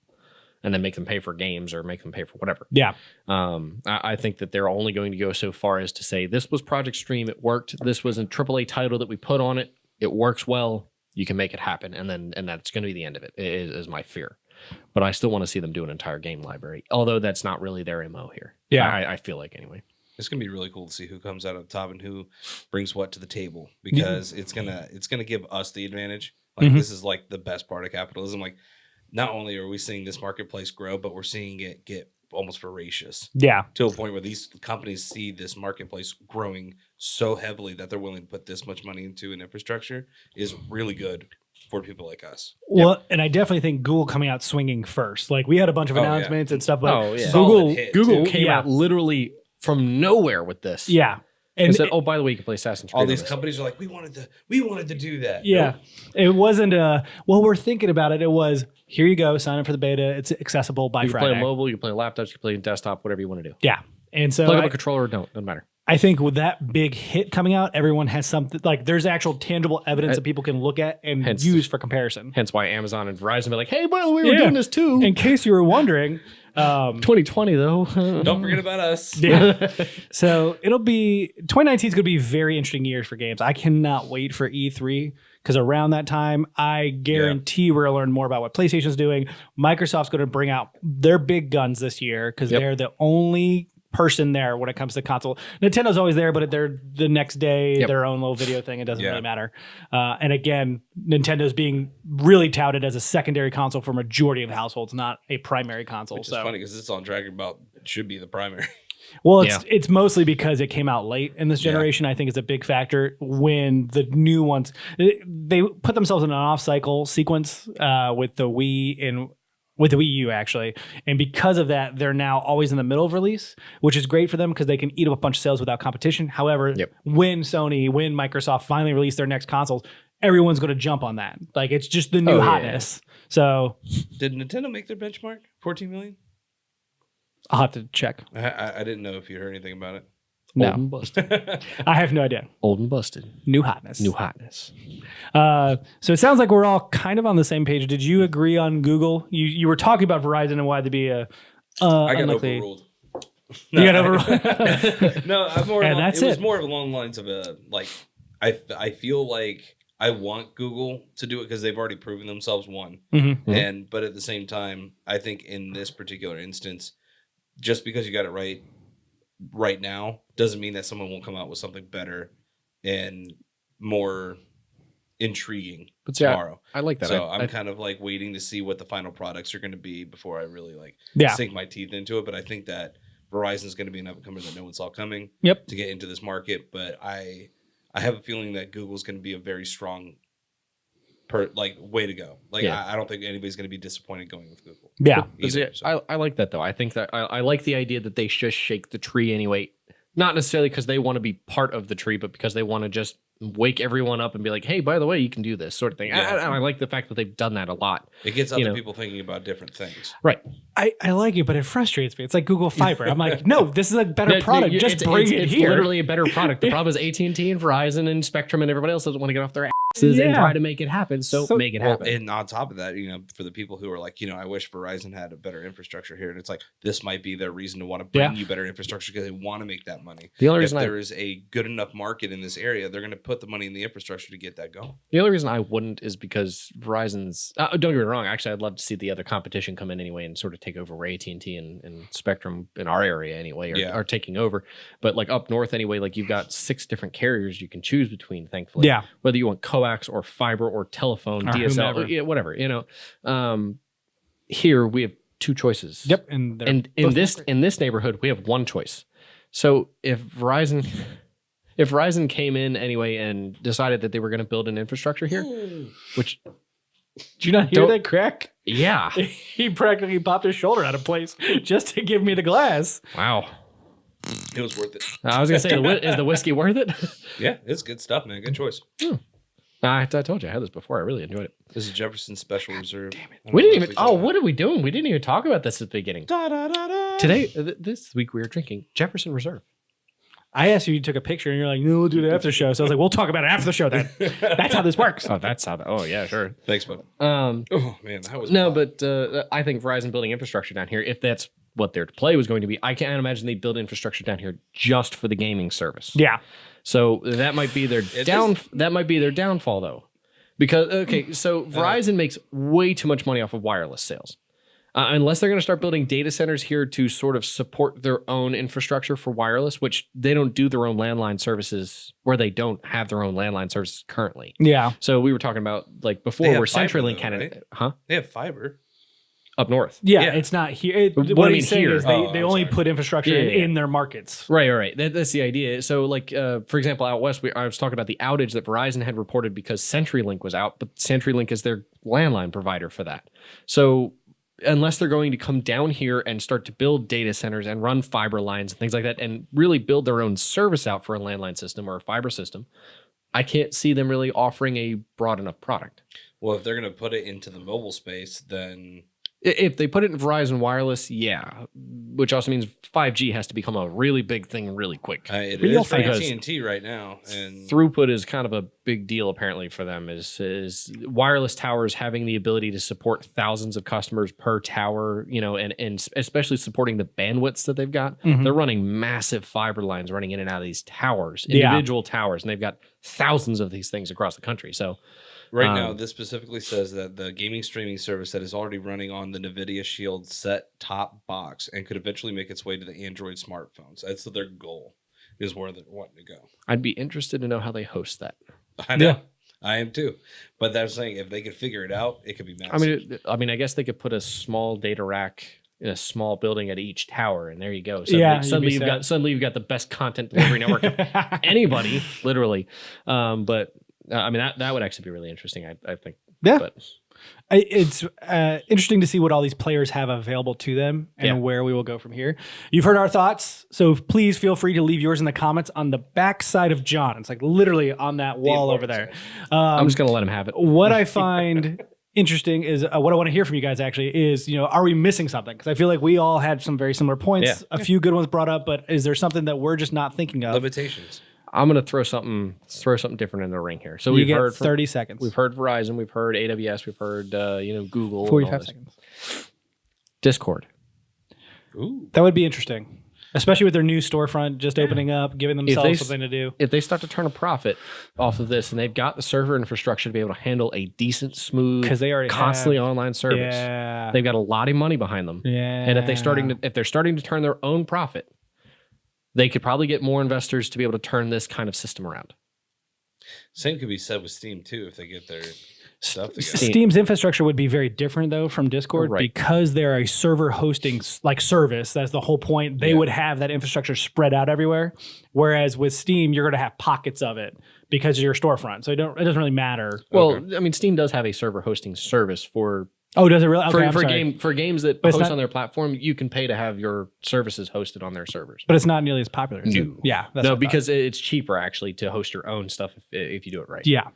And then make them pay for games or make them pay for whatever. Yeah. I think that they're only going to go so far as to say, this was Project Stream. It worked. This was a AAA title that we put on it. It works well. You can make it happen. And that's going to be the end of it, is my fear. But I still want to see them do an entire game library, although that's not really their MO here. Yeah. I feel like anyway. It's gonna be really cool to see who comes out on top and who brings what to the table, because it's gonna give us the advantage. Like this is like the best part of capitalism. Like, not only are we seeing this marketplace grow, but we're seeing it get almost voracious. Yeah. To a point where these companies see this marketplace growing so heavily that they're willing to put this much money into an infrastructure is really good for people like us. Well, and I definitely think Google coming out swinging first. Like, we had a bunch of announcements and stuff, but Google came out literally from nowhere with this. Yeah. And said, "Oh, by the way, you can play Assassin's Creed." All these companies are like, we wanted to do that. Yeah. Nope. It wasn't we're thinking about it. It was, here you go, sign up for the beta. It's accessible by Friday. You can play mobile, you can play laptops, you can play desktop, whatever you want to do. Yeah. And so plug up a controller or doesn't matter. I think with that big hit coming out, everyone has something, like, there's actual tangible evidence that people can look at and use for comparison. Hence why Amazon and Verizon be like, hey, by the way, we're doing this too. In case you were wondering. 2020 though. Don't forget about us. Yeah. So 2019 is going to be a very interesting year for games. I cannot wait for E3, because around that time, I guarantee we're going to learn more about what PlayStation's doing. Microsoft's going to bring out their big guns this year, because they're the only person there when it comes to console. Nintendo's always there, but they're the next day, their own little video thing. It doesn't really matter. And again, Nintendo's being really touted as a secondary console for majority of households, not a primary console. Which is funny, because it's on Dragon Ball. It should be the primary. Well, it's mostly because it came out late in this generation. I think is a big factor. When the new ones, they put themselves in an off-cycle sequence with the Wii and with the Wii U, actually. And because of that, they're now always in the middle of release, which is great for them because they can eat up a bunch of sales without competition. However, when Microsoft finally release their next consoles, everyone's going to jump on that. Like, it's just the new hotness. So, did Nintendo make their benchmark? 14 million? I'll have to check. I didn't know if you heard anything about it. No. Old and busted. I have no idea. Old and busted. New hotness. New hotness. So it sounds like we're all kind of on the same page. Did you agree on Google? You were talking about Verizon and why they'd be a I got overruled. You got overruled? No, I'm more. And that's it was more along the lines of I feel like I want Google to do it because they've already proven themselves one. But at the same time, I think in this particular instance, just because you got it right now doesn't mean that someone won't come out with something better and more intriguing tomorrow. I like that. So I'm kind of like waiting to see what the final products are going to be before I really sink my teeth into it. But I think that Verizon's going to be an up-and-comer that no one saw coming to get into this market. But I have a feeling that Google's going to be a very strong way to go. I don't think anybody's going to be disappointed going with Google. Yeah. Either, so. I like that though. I think that I like the idea that they just shake the tree anyway. Not necessarily because they want to be part of the tree, but because they want to just wake everyone up and be like, hey, by the way, you can do this sort of thing. Yeah. I like the fact that they've done that a lot. It gets other people thinking about different things. Right. I like it, but it frustrates me. It's like Google Fiber. I'm like, no, this is a better product. Just bring it it's here. It's literally a better product. The problem is AT&T and Verizon and Spectrum and everybody else doesn't want to get off their asses and try to make it happen. So make it happen. And on top of that, for the people who are like, I wish Verizon had a better infrastructure here. And it's like, this might be their reason to want to bring you better infrastructure because they want to make that money. The only reason there is a good enough market in this area, they're going to put the money in the infrastructure to get that going. The only reason I wouldn't is because Verizon's, don't get me wrong, actually, I'd love to see the other competition come in anyway and sort of take over where AT&T and Spectrum in our area anyway are taking over. But like up north anyway, like you've got 6 different carriers you can choose between, thankfully. Yeah. Whether you want coax or fiber or telephone, or DSL, whatever, here we have 2 choices. Yep. And in this neighborhood, we have 1 choice. So if Verizon came in anyway and decided that they were going to build an infrastructure here, which... Did you not hear that crack? Yeah. He practically popped his shoulder out of place just to give me the glass. Wow. It was worth it. I was going to say, is the whiskey worth it? Yeah, it's good stuff, man. Good choice. I told you I had this before. I really enjoyed it. This is Jefferson Special Reserve. Damn it. We didn't even. Oh, what are we doing? We didn't even talk about this at the beginning. Today, this week, we were drinking Jefferson Reserve. I asked you took a picture, and you're like, "No, we'll do it after the show." So I was like, "We'll talk about it after the show." Then that's how this works. Oh, that's how. Oh, yeah, sure. Thanks, bud. Oh man, that was no, but I think Verizon building infrastructure down here, if that's what their play was going to be, I can't imagine they build infrastructure down here just for the gaming service. Yeah. So that might be their That might be their downfall, though, because so Verizon makes way too much money off of wireless sales. Unless they're going to start building data centers here to sort of support their own infrastructure for wireless, which they don't do their own landline services, where they don't have their own landline services currently. Yeah. So we were talking about like before where CenturyLink had it, huh? They have fiber up north. Yeah, it's not here. What he's saying is they only put infrastructure in their markets. Right. That's the idea. So like, for example, out west, I was talking about the outage that Verizon had reported because CenturyLink was out, but CenturyLink is their landline provider for that. So unless they're going to come down here and start to build data centers and run fiber lines and things like that and really build their own service out for a landline system or a fiber system, I can't see them really offering a broad enough product. Well, if they're going to put it into the mobile space, then... If they put it in Verizon Wireless, yeah, which also means 5G has to become a really big thing really quick. It is for AT&T right now. And throughput is kind of a big deal apparently for them is wireless towers having the ability to support thousands of customers per tower, and especially supporting the bandwidths that they've got. Mm-hmm. They're running massive fiber lines running in and out of these towers, individual towers, and they've got thousands of these things across the country. So right now, this specifically says that the gaming streaming service that is already running on the NVIDIA Shield set-top box and could eventually make its way to the Android smartphones. That's their goal, is where they're wanting to go. I'd be interested to know how they host that. I know. Yeah. I am too. But that's saying if they could figure it out, it could be massive. I mean, I guess they could put a small data rack in a small building at each tower, and there you go. Suddenly you've got the best content delivery network of anybody, literally. But I mean, that would actually be really interesting, I think. Yeah. But it's interesting to see what all these players have available to them and where we will go from here. You've heard our thoughts, so please feel free to leave yours in the comments on the back side of John. It's like literally on that wall over there. I'm just going to let him have it. What I find interesting is what I want to hear from you guys actually is, are we missing something? Because I feel like we all had some very similar points. Yeah. A few good ones brought up, but is there something that we're just not thinking of? Limitations. I'm going to throw something different in the ring here. So we've heard 30 seconds. We've heard Verizon, we've heard AWS, we've heard Google. 45 seconds. Discord. Ooh. That would be interesting, especially with their new storefront just opening up, giving themselves something to do. If they start to turn a profit off of this, and they've got the server infrastructure to be able to handle a decent, smooth, because they already constantly online service, they've got a lot of money behind them. Yeah. And if they're starting to turn their own profit, they could probably get more investors to be able to turn this kind of system around. Same could be said with Steam, too, if they get their stuff together. Steam's infrastructure would be very different, though, from Discord because they're a server hosting service. That's the whole point. They would have that infrastructure spread out everywhere. Whereas with Steam, you're going to have pockets of it because of your storefront. So it doesn't really matter. Well, I mean, Steam does have a server hosting service for... Oh, does it really? Okay, for games that host on their platform, you can pay to have your services hosted on their servers. But it's not nearly as popular. No. Yeah. No, because it's cheaper actually to host your own stuff if you do it right. Yeah.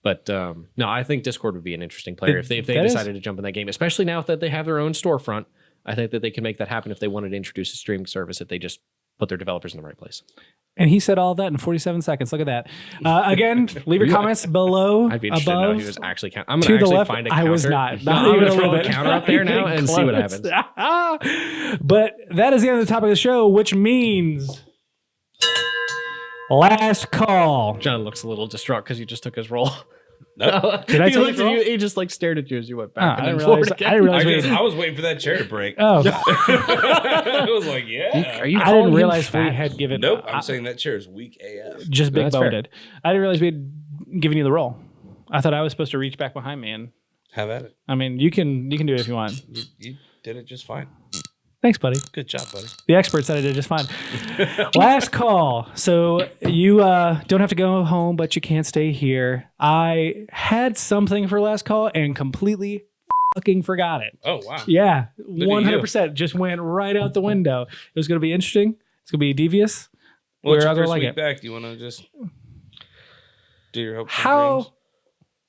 But no, I think Discord would be an interesting player if they decided to jump in that game, especially now that they have their own storefront. I think that they can make that happen if they wanted to introduce a streaming service if they just put their developers in the right place. And he said all that in 47 seconds. Look at that. Again, leave your comments below, I'd be interested above, to know he was actually counting. I'm going to actually find a counter. I was not. I'm going to throw a counter up there now and see what happens. But that is the end of the topic of the show, which means last call. John looks a little distraught because you just took his roll. Nope. Did I take you? He just stared at you as you went back. I didn't realize I was waiting for that chair to break. Oh, I was like, yeah. I didn't realize we had given. Nope. I'm saying that chair is weak AF. Just big boned. I didn't realize we had given you the roll. I thought I was supposed to reach back behind me and have at it. I mean, you can do it if you want. You did it just fine. Thanks, buddy. Good job, buddy. The expert said I did just fine. Last call. So you don't have to go home, but you can't stay here. I had something for last call and completely fucking forgot it. Oh, wow. Yeah, 100%. Just went right out the window. It was going to be interesting. It's going to be devious. Well, it's your first week back. Do you want to just do your hopes and dreams?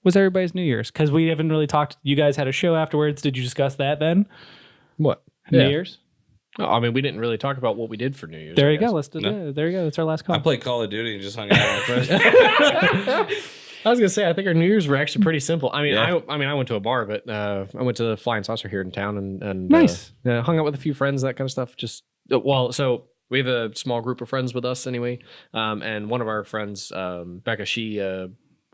was everybody's New Year's? Because we haven't really talked. You guys had a show afterwards. Did you discuss that then? What? New Year's? No, I mean, we didn't really talk about what we did for New Year's. There you go. Let's do that. There you go. That's our last call. I played Call of Duty and just hung out with my friends. I was gonna say, I think our New Year's were actually pretty simple. I mean, Yeah. I went to a bar, but I went to the Flying Saucer here in town and Nice. hung out with a few friends, that kind of stuff. Just so we have a small group of friends with us anyway, and one of our friends, Becca, she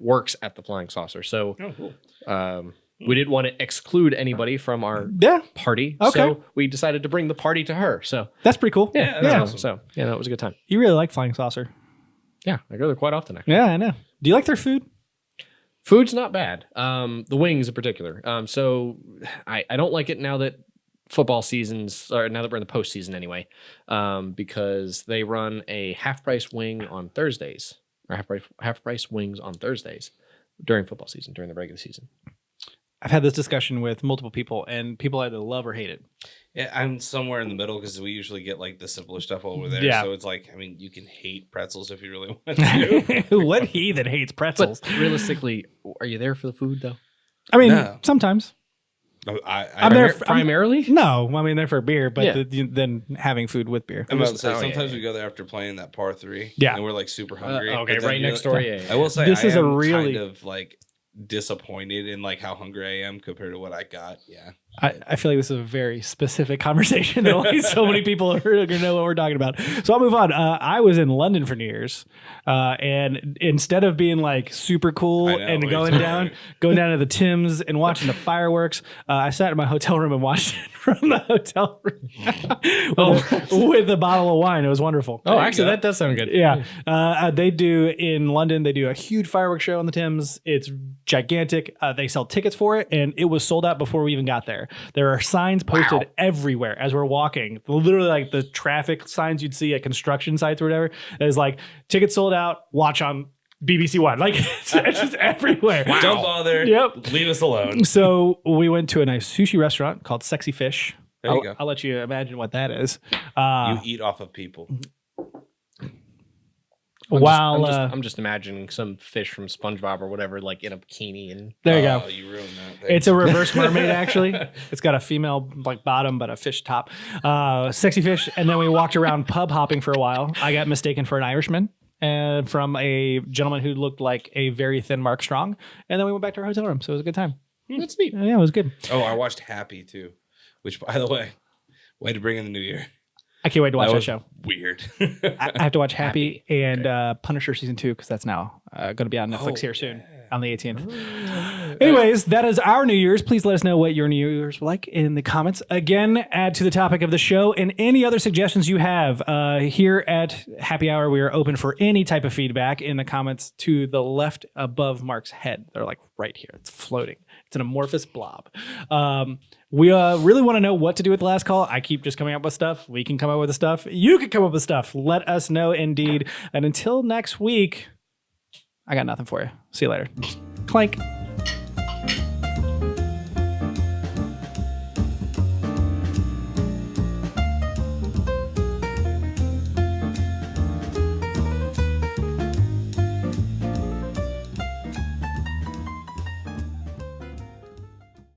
works at the Flying Saucer, so Cool. we didn't want to exclude anybody from our party, Okay. so we decided to bring the party to her. So That's pretty cool. that's awesome. So yeah, no, it was a good time. You really like Flying Saucer. Yeah, I go there quite often. Actually. Yeah, I know. Do you like their food? Food's not bad. The wings in particular. So I don't like it now that football seasons, or now that we're in the postseason anyway, because they run a half price wing on Thursdays, or half price wings on Thursdays during football season, during the regular season. I've had this discussion with multiple people, and people either love or hate it. Yeah, I'm somewhere in the middle because we usually get like the simpler stuff over there. Yeah. So it's like, I mean, you can hate pretzels if you really want to. What heathen hates pretzels? But realistically, are you there for the food though? I mean, No. sometimes. I'm there primarily. No, I mean they're for beer, but Yeah. then having food with beer. about to say, Oh, sometimes yeah. we go there after playing that par 3. Yeah. And we're like super hungry. Okay, But then right next door. Yeah. I will say, This I is a am really- kind of like disappointed in like how hungry I am compared to what I got. Yeah. I feel like this is a very specific conversation that only so many people are going to know what we're talking about. So I'll move on. I was in London for New Year's, and instead of being like super cool I know, and what going you're down talking to the Timbs and watching the fireworks, I sat in my hotel room and watched it from the hotel room with a bottle of wine. It was wonderful. Oh, you actually, go. that does sound good. Yeah. They do in London, they do a huge fireworks show on the Thames. It's gigantic. They sell tickets for it, and it was sold out before we even got there. There are signs posted everywhere as we're walking, literally like the traffic signs you'd see at construction sites or whatever. It's like tickets sold out, watch on BBC One. Like it's just everywhere. Don't bother. Yep. Leave us alone. So we went to a nice sushi restaurant called Sexy Fish. There you go. I'll let you imagine what that is. You eat off of people. I'm just imagining some fish from SpongeBob or whatever, like in a bikini, and there you go. Oh, you ruined that. It's a reverse mermaid, actually. It's got a female like bottom, but a fish top. Sexy Fish. And then we walked around pub hopping for a while. I got mistaken for an Irishman and from a gentleman who looked like a very thin Mark Strong. And then we went back to our hotel room. So it was a good time. that's neat. Yeah, it was good. Oh, I watched Happy too, which, by the way to bring in the new year. I can't wait to watch that was show. Weird. I have to watch Happy and Punisher season 2 because that's now going to be on Netflix here soon on the 18th. Anyways, that is our New Year's. Please let us know what your New Year's were like in the comments. Again, add to the topic of the show and any other suggestions you have. Here at Happy Hour, we are open for any type of feedback in the comments to the left above Mark's head. They're like right here. It's floating. It's an amorphous blob. We really want to know what to do with the last call. I keep just coming up with stuff. We can come up with the stuff. You can come up with stuff. Let us know indeed. And until next week, I got nothing for you. See you later. Clank.